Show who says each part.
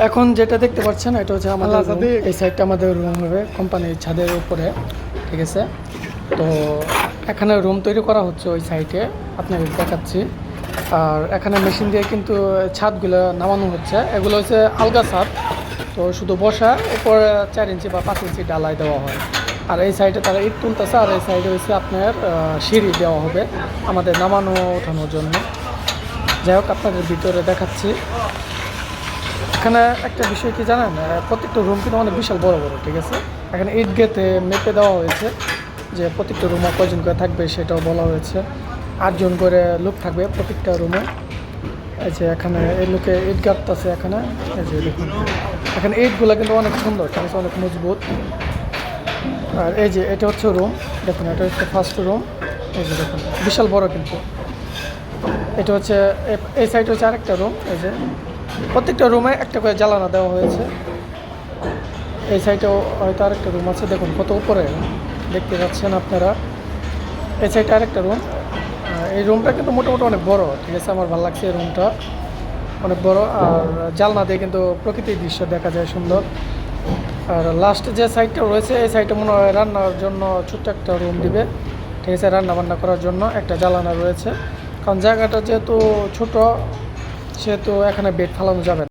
Speaker 1: এখন যেটা দেখতে পাচ্ছেন এটা হচ্ছে আমাদের room। এই সাইডটা আমাদের রুম হবে কোম্পানির ছাদের উপরে, ঠিক আছে। তো এখানে রুম তৈরি করা হচ্ছে ওই সাইডে, আপনাদের দেখাচ্ছি। আর এখানে মেশিন দিয়ে কিন্তু ছাদগুলো নামানো হচ্ছে, এগুলো হচ্ছে আলগা ছাদ। তো শুধু বসা, উপরে 4 ইঞ্চি বা 5 ইঞ্চি ডালাই দেওয়া হয়। আর এই সাইডে তারা ইট তুলতেছে, আর এই সাইডে হচ্ছে আপনার সিঁড়ি দেওয়া হবে আমাদের নামানো ওঠানোর জন্য। যাই হোক, আপনাদের ভিতরে দেখাচ্ছি। এখানে একটা বিষয় কি জানেন, প্রত্যেকটা রুম কিন্তু অনেক বিশাল বড় বড়, ঠিক আছে। এখানে ইট গেতে মেপে দেওয়া হয়েছে যে প্রত্যেকটা রুমে কয়জন করে থাকবে সেটাও বলা হয়েছে। 8 জন করে লোক থাকবে প্রত্যেকটা রুমে। এই যে এখানে এই লোকে ইট গাঁথতেছে এখানে, এই যে দেখুন এখানে ইটগুলো কিন্তু অনেক সুন্দর, ঠিক আছে, অনেক মজবুত। আর এই যে এটা হচ্ছে রুম, দেখুন এটা হচ্ছে ফার্স্ট রুম। এই যে দেখুন বিশাল বড় কিন্তু। এটা হচ্ছে এই সাইড হচ্ছে আরেকটা রুম। এই যে প্রত্যেকটা রুমে একটা করে জ্বালানা দেওয়া হয়েছে। এই সাইডেও হয়তো আরেকটা রুম আছে, দেখুন কত উপরে দেখতে পাচ্ছেন আপনারা। এই সাইডে আরেকটা রুম। এই রুমটা কিন্তু মোটামুটি অনেক বড়, ঠিক আছে, আমার ভালো লাগছে এই রুমটা অনেক বড়। আর জানলা দিয়ে কিন্তু প্রকৃতির দৃশ্য দেখা যায় সুন্দর। আর লাস্ট যে সাইডটা রয়েছে এই সাইডে মনে হয় রান্নার জন্য ছোট্ট একটা রুম দিবে, ঠিক আছে, রান্না বান্না করার জন্য একটা জ্বালানা রয়েছে। কারণ জায়গাটা যেহেতু ছোট, সেহেতু এখানে বেড ফালানো যাবে না।